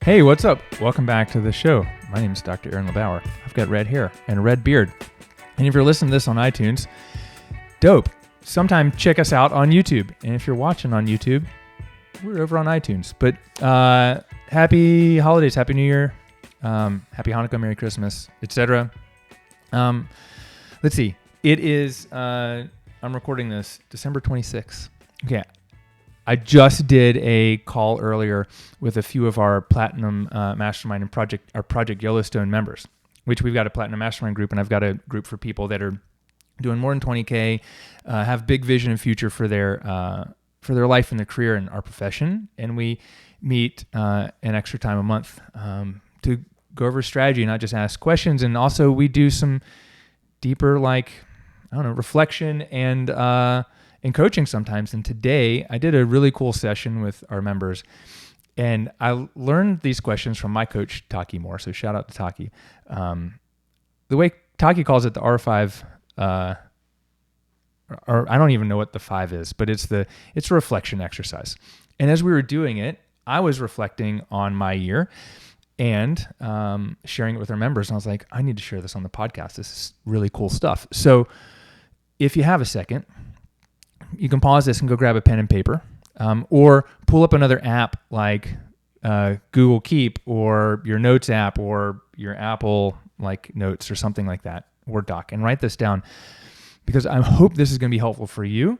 Hey, what's up? Welcome back to the show. My name is Dr. Aaron LeBauer. I've got red hair and a red beard. And if you're listening to this on iTunes, dope. Sometime check us out on YouTube. And if you're watching on YouTube, we're over on iTunes. But happy holidays, happy New Year, happy Hanukkah, Merry Christmas, etc. Let's see. It is, I'm recording this December 26th. Okay. I just did a call earlier with a few of our Platinum Mastermind and our Project Yellowstone members, which we've got a Platinum Mastermind group, and I've got a group for people that are doing more than 20K, have big vision and future for their life and their career and our profession. And we meet an extra time a month to go over strategy, not just ask questions. And also we do some deeper, reflection and coaching sometimes. And today I did a really cool session with our members, and I learned these questions from my coach, Taki Moore. So shout out to Taki. The way Taki calls it, the R5, or I don't even know what the 5 is, but it's a reflection exercise. And as we were doing it, I was reflecting on my year and sharing it with our members. And I was like, I need to share this on the podcast. This is really cool stuff. So if you have a second, you can pause this and go grab a pen and paper, or pull up another app like Google Keep or your Notes app or your Apple Notes or something like that, or Doc, and write this down, because I hope this is going to be helpful for you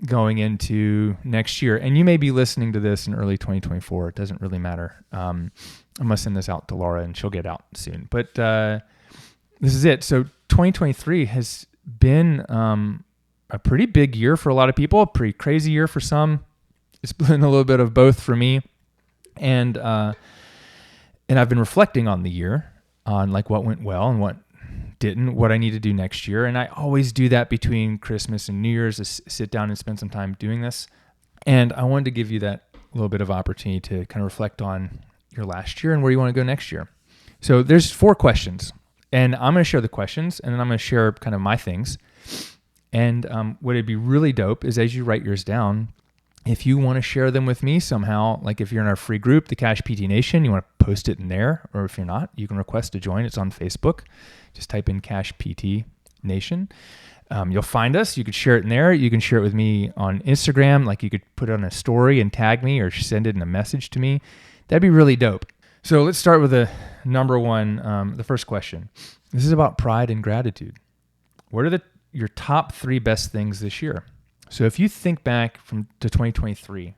going into next year. And you may be listening to this in early 2024. It doesn't really matter. I'm going to send this out to Laura and she'll get out soon. But this is it. So 2023 has been a pretty big year for a lot of people, a pretty crazy year for some. It's been a little bit of both for me. And I've been reflecting on the year, on what went well and what didn't, what I need to do next year. And I always do that between Christmas and New Year's, to sit down and spend some time doing this. And I wanted to give you that little bit of opportunity to kind of reflect on your last year and where you want to go next year. So there's 4 questions, and I'm going to share the questions, and then I'm going to share kind of my things. And what it'd be really dope is, as you write yours down, if you want to share them with me somehow, like if you're in our free group, the Cash PT Nation, you want to post it in there, or if you're not, you can request to join. It's on Facebook. Just type in Cash PT Nation. You'll find us. You could share it in there. You can share it with me on Instagram. You could put it on a story and tag me, or send it in a message to me. That'd be really dope. So let's start with the number one, the first question. This is about pride and gratitude. What are your top 3 best things this year? So if you think back to 2023,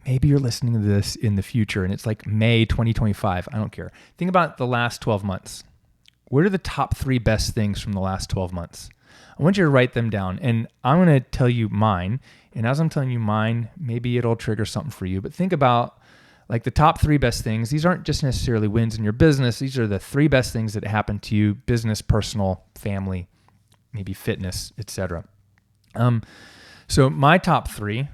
maybe you're listening to this in the future and it's like May 2025. I don't care. Think about the last 12 months. What are the top 3 best things from the last 12 months? I want you to write them down, and I'm going to tell you mine. And as I'm telling you mine, maybe it'll trigger something for you. But think about the top 3 best things. These aren't just necessarily wins in your business. These are the 3 best things that happened to you: business, personal, family, maybe fitness, etc. So my top 3,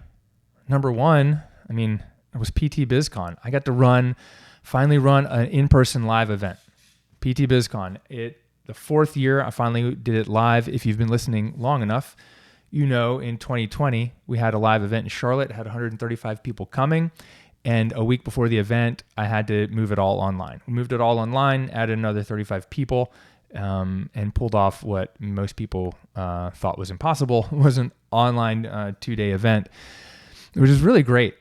number 1, it was PT BizCon. I got to finally run an in-person live event. PT BizCon. The 4th year, I finally did it live. If you've been listening long enough, in 2020, we had a live event in Charlotte, had 135 people coming. And a week before the event, I had to move it all online. We moved it all online, added another 35 people, and pulled off what most people thought was impossible. It was an online 2-day event, which is really great.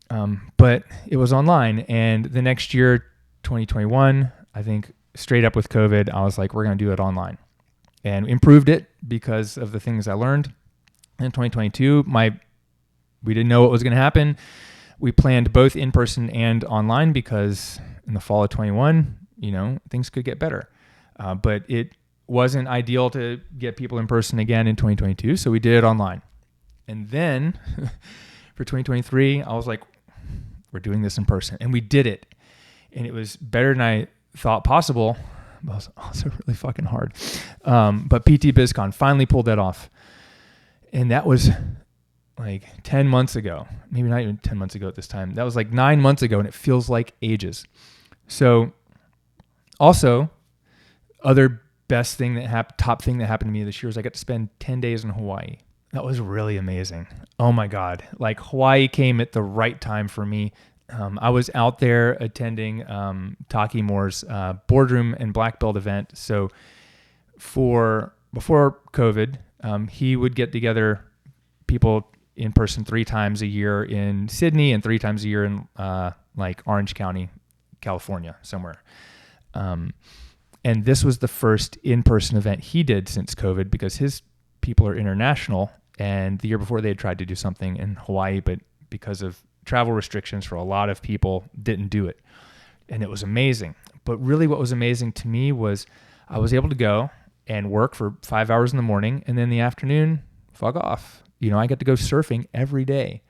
But it was online. And the next year, 2021, I think straight up with COVID, I was like, we're going to do it online. And improved it because of the things I learned. In 2022, we didn't know what was going to happen. We planned both in-person and online because in the fall of 21, things could get better. But it wasn't ideal to get people in person again in 2022, so we did it online. And then for 2023, I was like, we're doing this in person. And we did it. And it was better than I thought possible, but it was also really fucking hard. But PT BizCon finally pulled that off. And that was 10 months ago, maybe not even 10 months ago at this time. That was 9 months ago, and it feels like ages. So also, other best thing top thing that happened to me this year is I got to spend 10 days in Hawaii. That was really amazing. Oh my God. Hawaii came at the right time for me. I was out there attending Taki Moore's boardroom and black belt event. So before COVID, he would get together people in person 3 times a year in Sydney and 3 times a year in like Orange County, California, somewhere. And this was the first in-person event he did since COVID because his people are international. And the year before they had tried to do something in Hawaii, but because of travel restrictions for a lot of people, didn't do it. And it was amazing. But really what was amazing to me was I was able to go and work for 5 hours in the morning, and then in the afternoon, fuck off. I got to go surfing every day.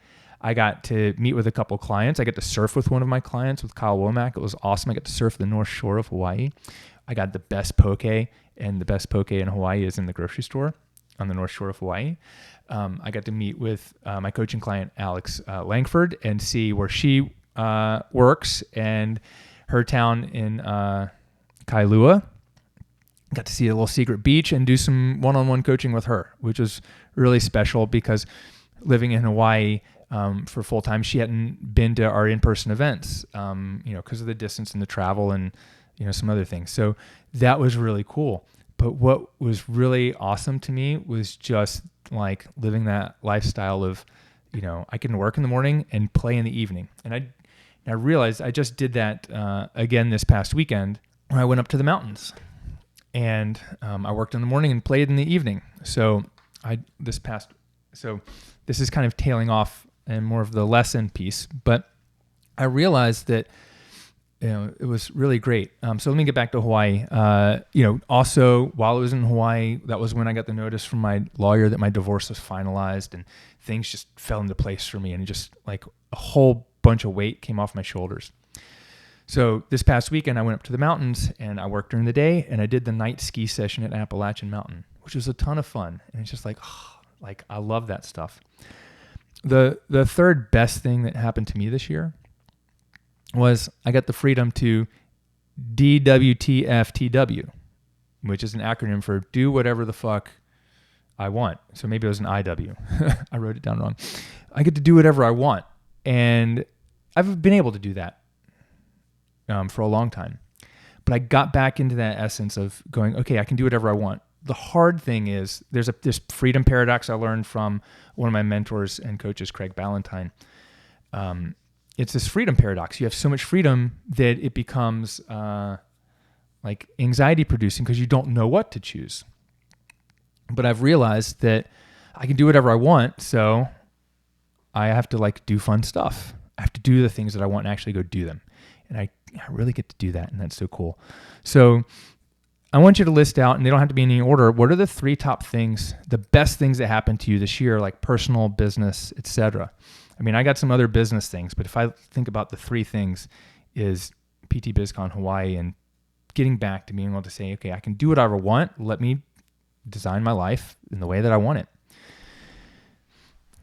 I got to meet with a couple clients. I got to surf with one of my clients, with Kyle Womack. It was awesome. I got to surf the North Shore of Hawaii. I got the best poke, and the best poke in Hawaii is in the grocery store on the North Shore of Hawaii. I got to meet with my coaching client, Alex Langford, and see where she works and her town in Kailua. Got to see a little secret beach and do some one-on-one coaching with her, which was really special because living in Hawaii for full time, she hadn't been to our in-person events, because of the distance and the travel and, some other things. So that was really cool. But what was really awesome to me was just like living that lifestyle of, I can work in the morning and play in the evening. And I realized I just did that again this past weekend when I went up to the mountains. And I worked in the morning and played in the evening. So this is kind of tailing off and more of the lesson piece. But I realized that it was really great. So let me get back to Hawaii. Also while I was in Hawaii, that was when I got the notice from my lawyer that my divorce was finalized, and things just fell into place for me, and just like a whole bunch of weight came off my shoulders. So this past weekend, I went up to the mountains and I worked during the day, and I did the night ski session at Appalachian Mountain, which was a ton of fun. And it's just like I love that stuff. The third best thing that happened to me this year was I got the freedom to DWTFTW, which is an acronym for do whatever the fuck I want. So maybe it was an IW. I wrote it down wrong. I get to do whatever I want. And I've been able to do that for a long time. But I got back into that essence of going, okay, I can do whatever I want. The hard thing is there's this freedom paradox I learned from one of my mentors and coaches, Craig Ballantyne. It's this freedom paradox. You have so much freedom that it becomes like anxiety producing because you don't know what to choose. But I've realized that I can do whatever I want, so I have to do fun stuff. I have to do the things that I want and actually go do them. And I really get to do that, and that's so cool. So I want you to list out, and they don't have to be in any order, what are the 3 top things, the best things that happened to you this year, like personal, business, etc. I mean, I got some other business things, but if I think about the 3 things is PT BizCon Hawaii and getting back to being able to say, okay, I can do whatever I want. Let me design my life in the way that I want it.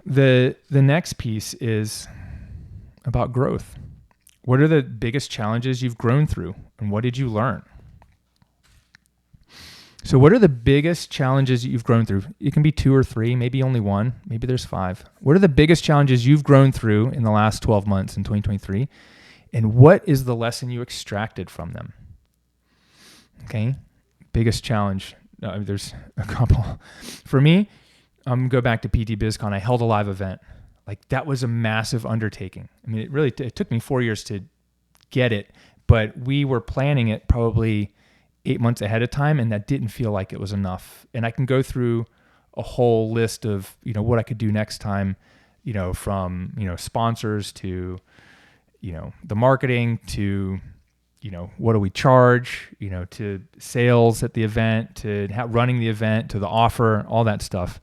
The next piece is about growth. What are the biggest challenges you've grown through, and what did you learn? So what are the biggest challenges that you've grown through? It can be 2 or 3, maybe only 1, maybe there's 5. What are the biggest challenges you've grown through in the last 12 months in 2023? And what is the lesson you extracted from them? Okay, biggest challenge. There's a couple. For me, I'm going to go back to PT BizCon. I held a live event. That was a massive undertaking. I mean, it took me 4 years to get it, but we were planning it probably 8 months ahead of time, and that didn't feel like it was enough. And I can go through a whole list of, what I could do next time, from, sponsors to, the marketing to, what do we charge, to sales at the event, to running the event, to the offer, all that stuff.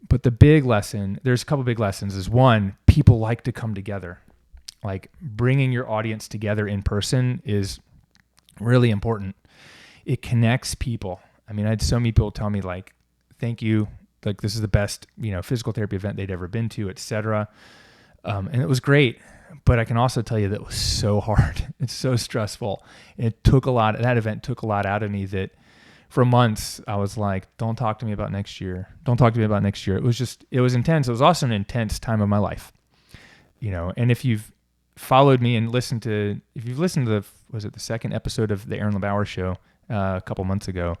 But the big lesson, there's a couple big lessons, is one, people like to come together. Bringing your audience together in person is really important. It connects people. I mean, I had so many people tell me thank you. This is the best, physical therapy event they'd ever been to, et cetera. And it was great. But I can also tell you that it was so hard. It's so stressful. That event took a lot out of me that for months I was like, don't talk to me about next year. Don't talk to me about next year. It was intense. It was also an intense time of my life. And if you've followed me and if you've listened to was it the second episode of the LeBauer show a couple months ago,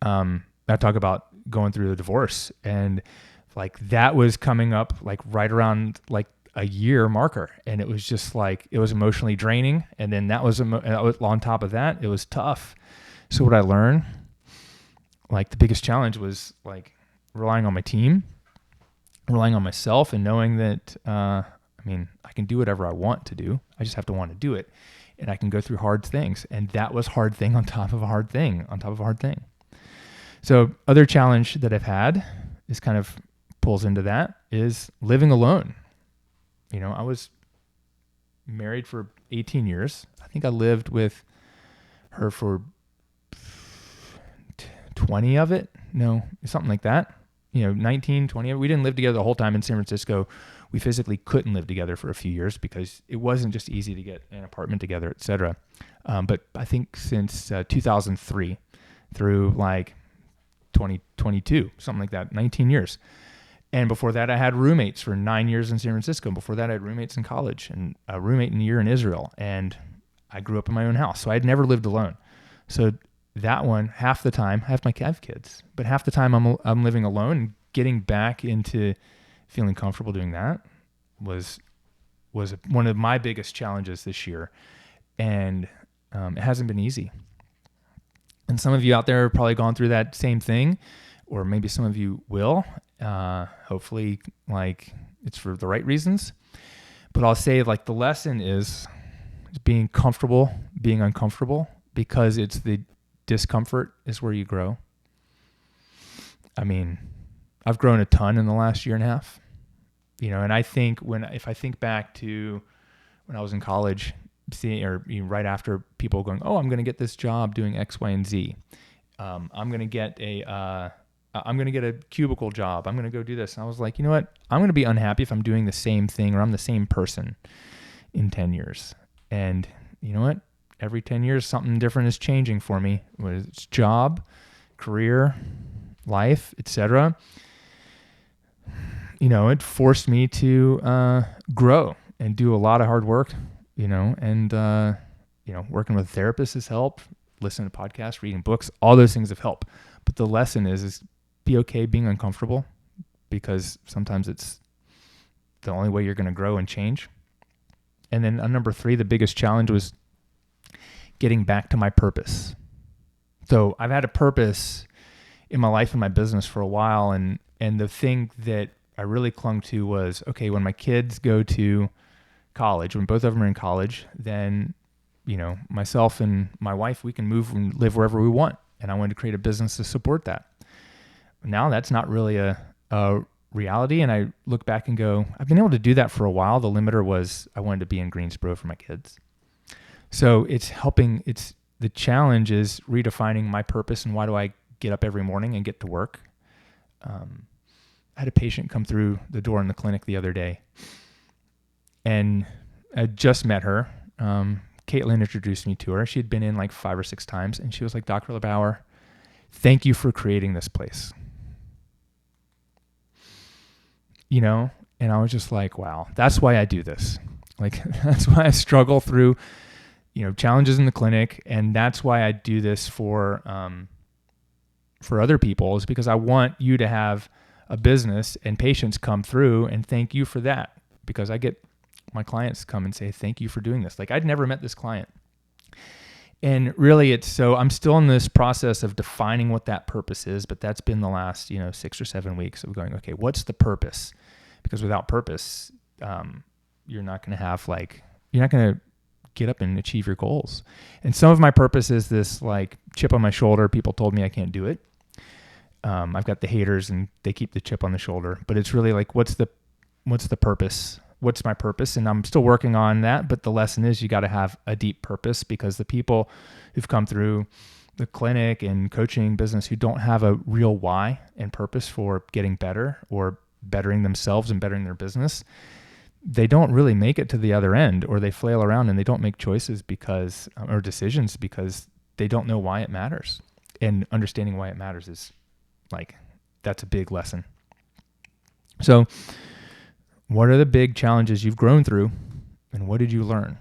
I talk about going through the divorce, and like that was coming up like right around like a year marker. And it was just like, it was emotionally draining. And then that was on top of that, it was tough. So what I learned, like the biggest challenge was like relying on my team, relying on myself, and knowing that, I can do whatever I want to do. I just have to want to do it. And I can go through hard things. And that was hard thing on top of a hard thing on top of a hard thing. So other challenge that I've had is kind of pulls into that is living alone. I was married for 18 years. I think I lived with her for 20 of it. No, something like that. 19, 20 of it. We didn't live together the whole time in San Francisco. We physically couldn't live together for a few years because it wasn't just easy to get an apartment together, et cetera. But I think since 2003 through like 2022, something like that, 19 years. And before that, I had roommates for 9 years in San Francisco. Before that, I had roommates in college and a roommate in a year in Israel. And I grew up in my own house. So I had never lived alone. So that one, half the time, I have kids, but half the time I'm living alone. And getting back into feeling comfortable doing that was one of my biggest challenges this year. And it hasn't been easy. And some of you out there have probably gone through that same thing, or maybe some of you will. Hopefully, like it's for the right reasons. But I'll say like the lesson is being comfortable, being uncomfortable, because it's the discomfort is where you grow. I mean, I've grown a ton in the last year and a half, and I think if I think back to when I was in college, right after people going, oh, I'm going to get this job doing X, Y, and Z. I'm going to get a cubicle job. I'm going to go do this. And I was like, you know what? I'm going to be unhappy if I'm doing the same thing or I'm the same person in 10 years. And you know what? Every 10 years, something different is changing for me. Whether it's job, career, life, etc. It forced me to grow and do a lot of hard work, and working with therapists has helped, listening to podcasts, reading books, all those things have helped. But the lesson is be okay being uncomfortable, because sometimes it's the only way you're going to grow and change. And then number 3, the biggest challenge was getting back to my purpose. So I've had a purpose in my life and my business for a while. And the thing that I really clung to was, okay, when my kids go to college, when both of them are in college, then, myself and my wife, we can move and live wherever we want. And I wanted to create a business to support that. Now that's not really a reality. And I look back and go, I've been able to do that for a while. The limiter was I wanted to be in Greensboro for my kids. So the challenge is redefining my purpose and why do I get up every morning and get to work. I had a patient come through the door in the clinic the other day, and I just met her. Caitlin introduced me to her. She had been in like 5 or 6 times, and she was like, Dr. LeBauer, thank you for creating this place. And I was just like, wow, that's why I do this. Like, that's why I struggle through, challenges in the clinic. And that's why I do this for other people, is because I want you to have a business and patients come through and thank you for that, because I get my clients come and say, thank you for doing this. Like, I'd never met this client. And really I'm still in this process of defining what that purpose is, but that's been the last, 6 or 7 weeks of going, okay, what's the purpose? Because without purpose, you're not going to get up and achieve your goals. And some of my purpose is this like chip on my shoulder. People told me I can't do it. I've got the haters and they keep the chip on the shoulder, but it's really like, what's the purpose? What's my purpose? And I'm still working on that. But the lesson is you got to have a deep purpose, because the people who've come through the clinic and coaching business who don't have a real why and purpose for getting better or bettering themselves and bettering their business, they don't really make it to the other end, or they flail around and they don't make choices or decisions because they don't know why it matters. And understanding why it matters is that's a big lesson. So what are the big challenges you've grown through? And what did you learn?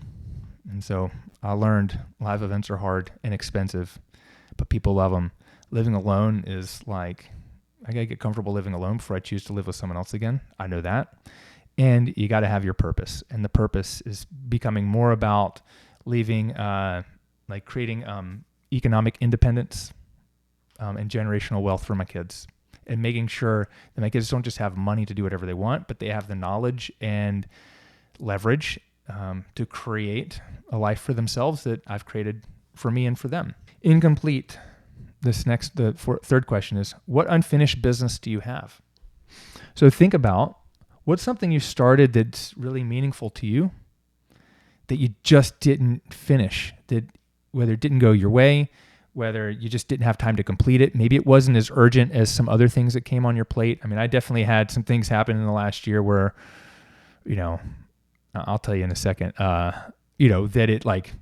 And so I learned live events are hard and expensive, but people love them. Living alone is like, I got to get comfortable living alone before I choose to live with someone else again. I know that. And you got to have your purpose. And the purpose is becoming more about leaving, creating economic independence and generational wealth for my kids, and making sure that my kids don't just have money to do whatever they want, but they have the knowledge and leverage to create a life for themselves that I've created for me and for them. Incomplete. Third question is, what unfinished business do you have? So think about what's something you started that's really meaningful to you that you just didn't finish, that whether it didn't go your way, whether you just didn't have time to complete it. Maybe it wasn't as urgent as some other things that came on your plate. I mean, I definitely had some things happen in the last year where, I'll tell you in a second, that it like,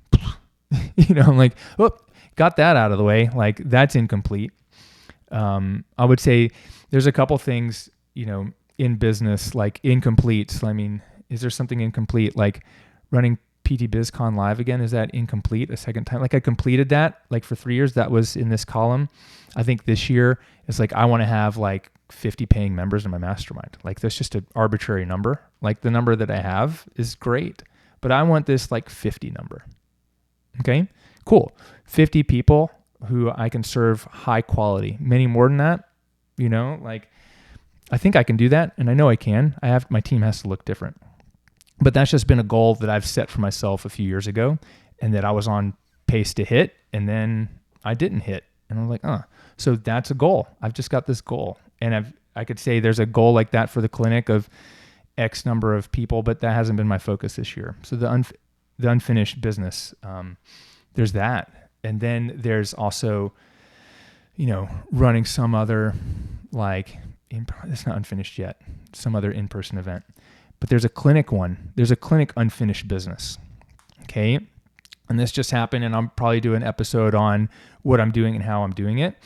I'm like, oh, got that out of the way. Like, that's incomplete. I would say there's a couple things, in business, like incomplete. So, I mean, is there something incomplete? Like running PT BizCon live again, is that incomplete a second time? Like I completed that like for 3 years. That was in this column. I think this year it's like, I want to have like 50 paying members in my mastermind. Like that's just an arbitrary number. Like the number that I have is great, but I want this like 50 number. Okay, cool. 50 people who I can serve high quality. Many more than that, like I think I can do that. And I know I can. My team has to look different. But that's just been a goal that I've set for myself a few years ago, and that I was on pace to hit, and then I didn't hit. And I'm like, so that's a goal. I've just got this goal. And I could say there's a goal like that for the clinic of X number of people, but that hasn't been my focus this year. So the unfinished business, there's that. And then there's also, running some other, it's not unfinished yet, some other in-person event. But there's a clinic unfinished business. Okay. And this just happened, and I'll probably do an episode on what I'm doing and how I'm doing it.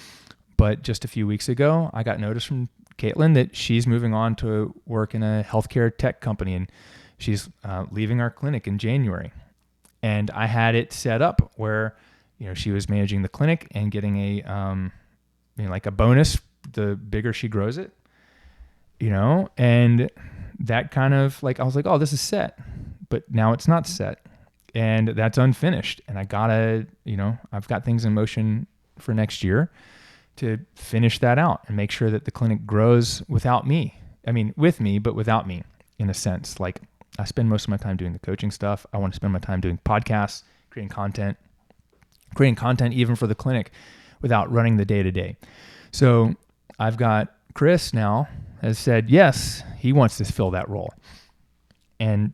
But just a few weeks ago, I got notice from Caitlin that she's moving on to work in a healthcare tech company, and she's leaving our clinic in January. And I had it set up where, she was managing the clinic and getting a bonus the bigger she grows it, and that kind of I was like, oh, this is set, but now it's not set, and that's unfinished. And I gotta, I've got things in motion for next year to finish that out and make sure that the clinic grows without me. I mean, with me, but without me in a sense. Like I spend most of my time doing the coaching stuff. I want to spend my time doing podcasts, creating content even for the clinic without running the day to day. So I've got Chris now has said, yes, he wants to fill that role. And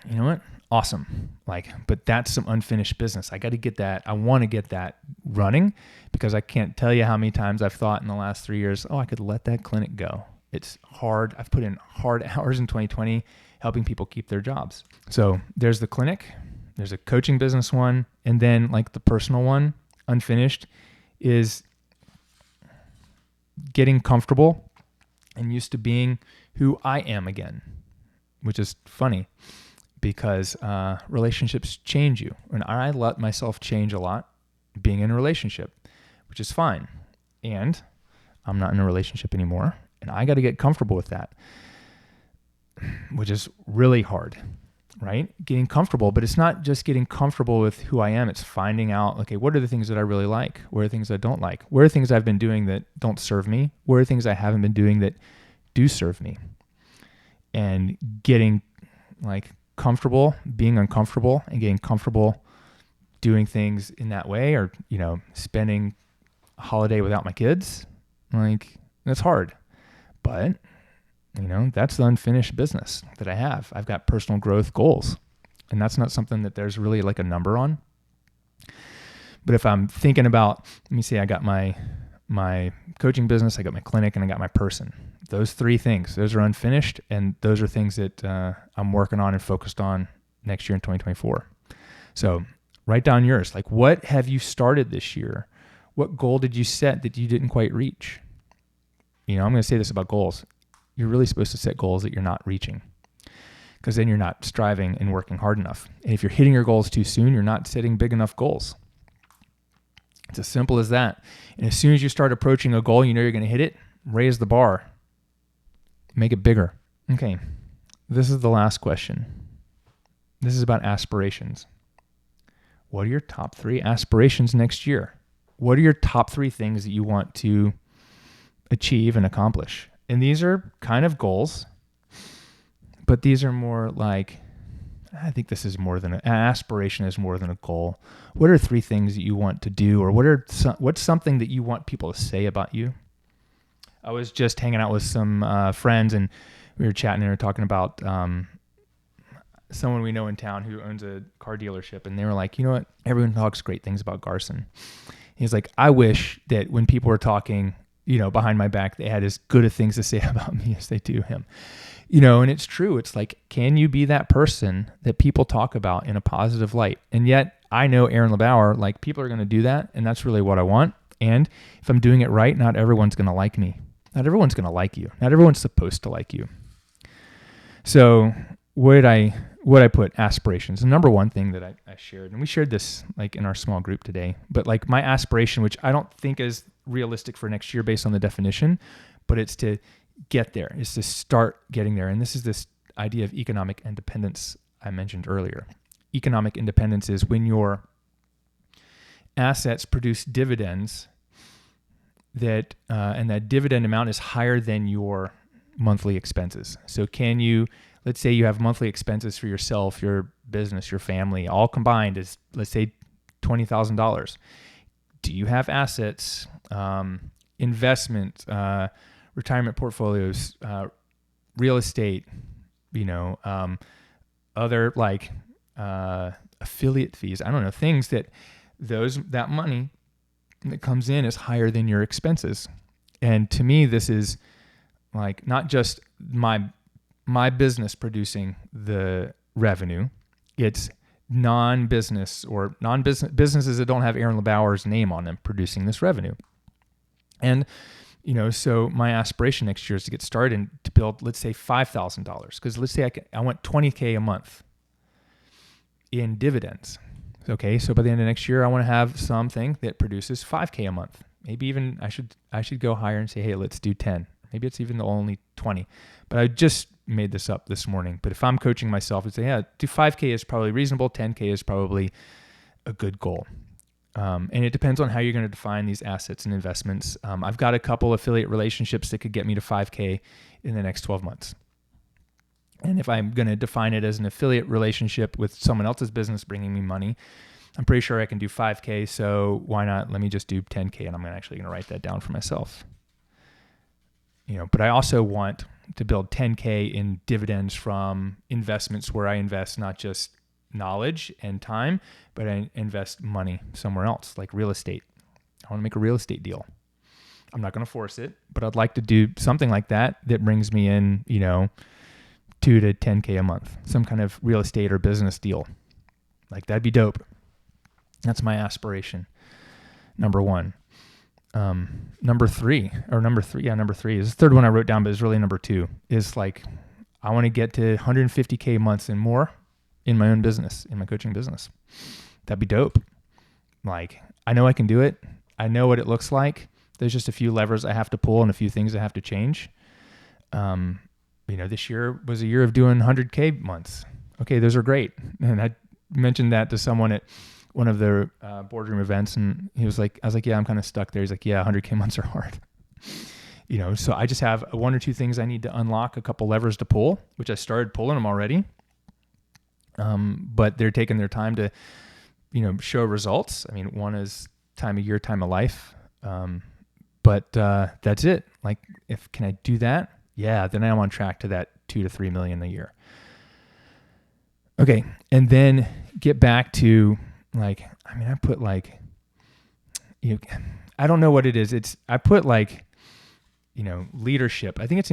you know what? Awesome. But that's some unfinished business. I got to get that. I want to get that running, because I can't tell you how many times I've thought in the last 3 years, I could let that clinic go. It's hard. I've put in hard hours in 2020 helping people keep their jobs. So there's the clinic, there's a coaching business one, and then the personal one, unfinished, is getting comfortable and used to being who I am again, which is funny because relationships change you. And I let myself change a lot being in a relationship, which is fine. And I'm not in a relationship anymore, and I got to get comfortable with that, which is really hard, right? Getting comfortable, but it's not just getting comfortable with who I am. It's finding out, okay, what are the things that I really like? What are the things I don't like? What are things I've been doing that don't serve me? What are things I haven't been doing that do serve me? And getting comfortable, being uncomfortable, and getting comfortable doing things in that way, or, spending a holiday without my kids. That's hard, but that's the unfinished business that I have. I've got personal growth goals, and that's not something that there's really a number on. But if I'm thinking about, let me see, I got my coaching business, I got my clinic, and I got my person. Those three things, those are unfinished, and those are things that I'm working on and focused on next year in 2024. So write down yours. What have you started this year? What goal did you set that you didn't quite reach? I'm going to say this about goals. You're really supposed to set goals that you're not reaching, because then you're not striving and working hard enough. And if you're hitting your goals too soon, you're not setting big enough goals. It's as simple as that. And as soon as you start approaching a goal, you know you're going to hit it, raise the bar. Make it bigger. Okay, this is the last question. This is about aspirations. What are your top 3 aspirations next year? What are your top 3 things that you want to achieve and accomplish? And these are kind of goals, but these are more like, I think this is more than an aspiration is more than a goal. What are 3 things that you want to do, or what's something that you want people to say about you? I was just hanging out with some friends, and we were chatting and we were talking about someone we know in town who owns a car dealership, and they were like, you know what? Everyone talks great things about Garson. He's like, I wish that when people were talking, behind my back, they had as good of things to say about me as they do him. And it's true. It's like, can you be that person that people talk about in a positive light? And yet I know Aaron LeBauer, like, people are going to do that, and that's really what I want. And if I'm doing it right, not everyone's going to like me. Not everyone's going to like you. Not everyone's supposed to like you. So what I put? Aspirations. The number one thing that I shared, and we shared this like in our small group today, but like my aspiration, which I don't think is realistic for next year based on the definition, but it's to get there. It's to start getting there. And this is this idea of economic independence I mentioned earlier. Economic independence is when your assets produce dividends that and that dividend amount is higher than your monthly expenses. So let's say you have monthly expenses for yourself, your business, your family, all combined is, let's say, $20,000. Do you have assets, investment, retirement portfolios, real estate, other like affiliate fees? I don't know, things that money that comes in is higher than your expenses. And to me, this is like not just my business producing the revenue. It's businesses that don't have Aaron LeBauer's name on them producing this revenue. And, so my aspiration next year is to get started and to build, let's say, $5,000. Because let's say I want $20K a month in dividends. Okay, so by the end of next year, I want to have something that produces $5K a month. Maybe even I should go higher and say, hey, let's do 10. Maybe it's even only 20. But I just made this up this morning. But if I'm coaching myself, I'd say, yeah, do 5K is probably reasonable. 10K is probably a good goal. And it depends on how you're going to define these assets and investments. I've got a couple affiliate relationships that could get me to 5K in the next 12 months. And if I'm going to define it as an affiliate relationship with someone else's business bringing me money, I'm pretty sure I can do 5K. So why not? Let me just do 10K, and I'm actually going to write that down for myself. But I also want to build 10K in dividends from investments where I invest not just knowledge and time, but I invest money somewhere else, like real estate. I want to make a real estate deal. I'm not going to force it, but I'd like to do something like that brings me in, 2 to 10K a month, some kind of real estate or business deal. Like, that'd be dope. That's my aspiration. Number 1. Number three is the third one I wrote down, but it's really number 2 is like, I want to get to 150K months and more in my own business, in my coaching business. That'd be dope. Like, I know I can do it. I know what it looks like. There's just a few levers I have to pull and a few things I have to change. This year was a year of doing 100K months. Okay, those are great. And I mentioned that to someone at one of their boardroom events, and I was like, yeah, I'm kind of stuck there. He's like, yeah, 100K months are hard. So I just have 1 or 2 things I need to unlock, a couple levers to pull, which I started pulling them already. But they're taking their time to, show results. I mean, one is time of year, time of life. But that's it. Like, can I do that? Yeah, then I'm on track to that 2 to 3 million a year. Okay, and then get back to I put I don't know what it is. I put leadership. I think it's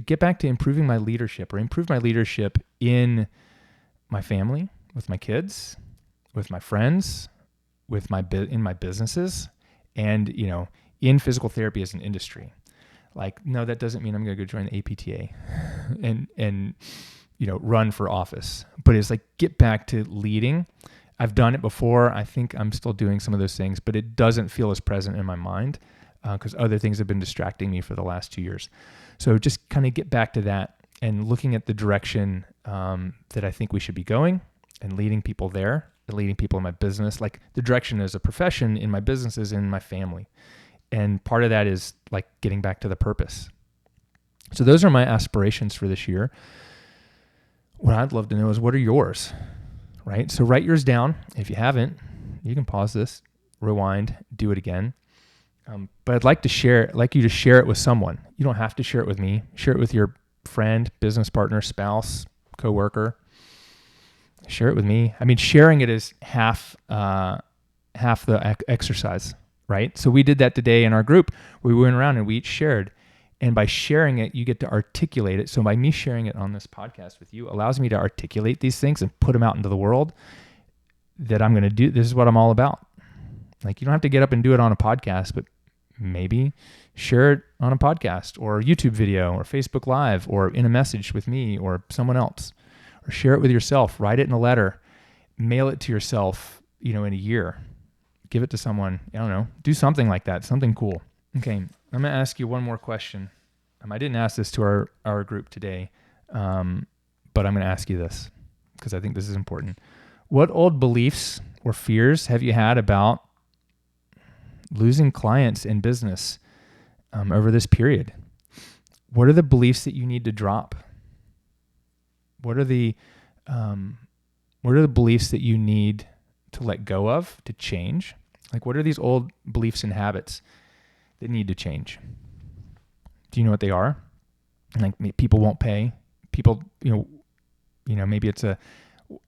get back to improving my leadership, or improve my leadership in my family, with my kids, with my friends, in my businesses, and in physical therapy as an industry. No, that doesn't mean I'm going to go join the APTA and run for office, but it's like, get back to leading. I've done it before. I think I'm still doing some of those things, but it doesn't feel as present in my mind because other things have been distracting me for the last 2 years. So just kind of get back to that and looking at the direction that I think we should be going and leading people there, and leading people in my business, like the direction as a profession in my businesses and in my family. And part of that is like getting back to the purpose. So those are my aspirations for this year. What I'd love to know is, what are yours, right? So write yours down. If you haven't, you can pause this, rewind, do it again. But I'd like to share it, like you to share it with someone. You don't have to share it with me. Share it with your friend, business partner, spouse, coworker. Share it with me. I mean, sharing it is half the exercise, right? So we did that today in our group. We went around and we each shared. And by sharing it, you get to articulate it. So by me sharing it on this podcast with you allows me to articulate these things and put them out into the world that I'm going to do. This is what I'm all about. Like, you don't have to get up and do it on a podcast, but maybe share it on a podcast or a YouTube video or Facebook Live or in a message with me or someone else, or share it with yourself. Write it in a letter, mail it to yourself, in a year, give it to someone. I don't know, do something like that, something cool. Okay. I'm going to ask you one more question. I didn't ask this to our group today, but I'm going to ask you this because I think this is important. What old beliefs or fears have you had about losing clients in business over this period? What are the beliefs that you need to drop? What are the beliefs that you need to let go of, to change? Like, what are these old beliefs and habits that need to change? Do you know what they are? Like, people won't pay. People, maybe it's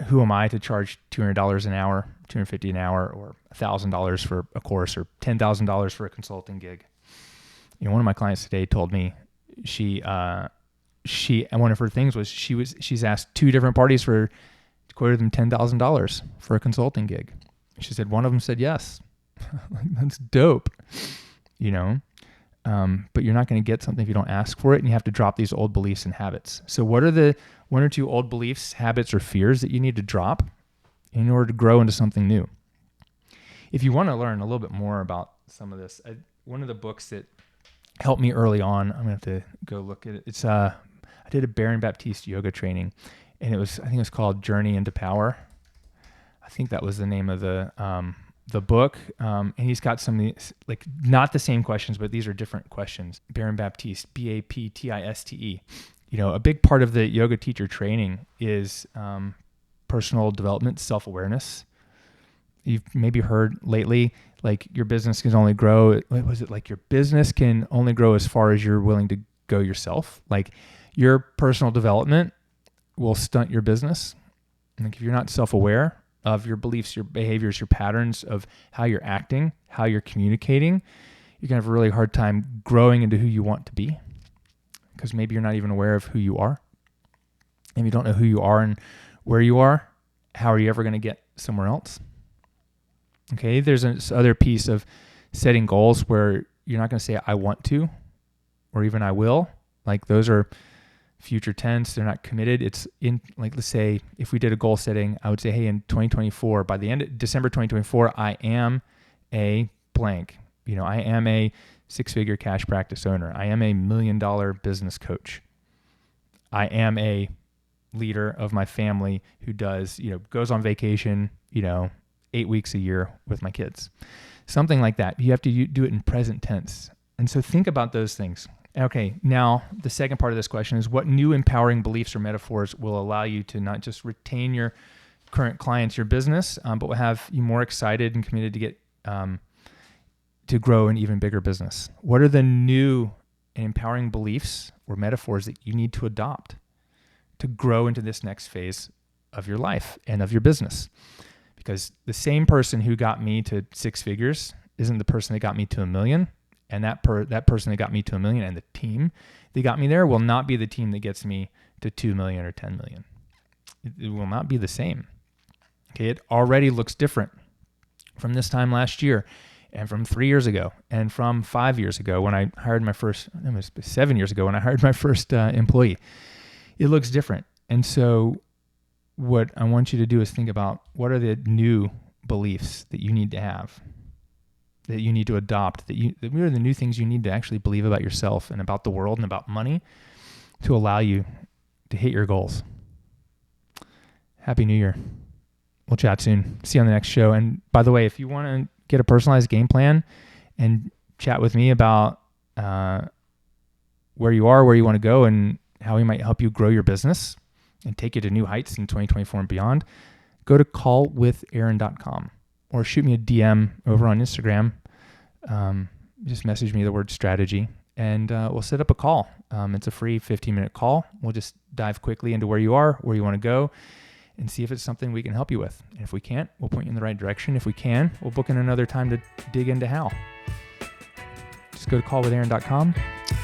who am I to charge $200 an hour, $250 an hour, or $1,000 for a course, or $10,000 for a consulting gig? One of my clients today told me and one of her things was she's asked 2 different parties to quote them $10,000 for a consulting gig. She said one of them said yes. Like, that's dope, but you're not going to get something if you don't ask for it, and you have to drop these old beliefs and habits. So what are the 1 or 2 old beliefs, habits, or fears that you need to drop in order to grow into something new? If you want to learn a little bit more about some of this, one of the books that helped me early on, I'm going to have to go look at it. It's I did a Baron Baptiste yoga training, and I think it was called Journey into Power. I think that was the name of the book. And he's got some, like, not the same questions, but these are different questions. Baron Baptiste, Baptiste. A big part of the yoga teacher training is personal development, self-awareness. You've maybe heard lately, like, your business can only grow. What was it? Like, your business can only grow as far as you're willing to go yourself. Like, your personal development will stunt your business. Like, if you're not self-aware of your beliefs, your behaviors, your patterns of how you're acting, how you're communicating, you're going to have a really hard time growing into who you want to be, because maybe you're not even aware of who you are. And if you don't know who you are and where you are, how are you ever going to get somewhere else? Okay, there's this other piece of setting goals where you're not going to say, I want to, or even I will. Like, those are future tense. They're not committed. It's in, like, let's say if we did a goal setting, I would say, hey, in 2024, by the end of December 2024, I am a blank. I am a 6-figure cash practice owner. I am a $1 million business coach. I am a leader of my family who does, goes on vacation, 8 weeks a year with my kids. Something like that. You have to do it in present tense. And so think about those things. Okay, now the second part of this question is, what new empowering beliefs or metaphors will allow you to not just retain your current clients, your business, but will have you more excited and committed to get to grow an even bigger business? What are the new and empowering beliefs or metaphors that you need to adopt to grow into this next phase of your life and of your business? Because the same person who got me to 6 figures isn't the person that got me to $1 million. And that person that got me to $1 million and the team that got me there will not be the team that gets me to 2 million or 10 million. It will not be the same. Okay, it already looks different from this time last year, and from 3 years ago, and from 5 years ago when I hired my first, it was 7 years ago when I hired my first employee. It looks different. And so what I want you to do is think about what are the new beliefs that you need to have, that you need to adopt, what are the new things you need to actually believe about yourself and about the world and about money to allow you to hit your goals. Happy New Year. We'll chat soon. See you on the next show. And by the way, if you want to get a personalized game plan and chat with me about where you are, where you want to go, and how we might help you grow your business and take you to new heights in 2024 and beyond, go to callwithaaron.com or shoot me a DM over on Instagram. Just message me the word strategy and we'll set up a call. It's a free 15-minute call. We'll just dive quickly into where you are, where you want to go, and see if it's something we can help you with. And if we can't, we'll point you in the right direction. If we can, we'll book in another time to dig into how. Just go to callwithaaron.com.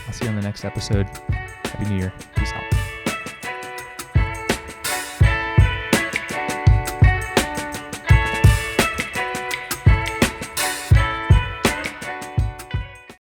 I'll see you on the next episode. Happy New Year.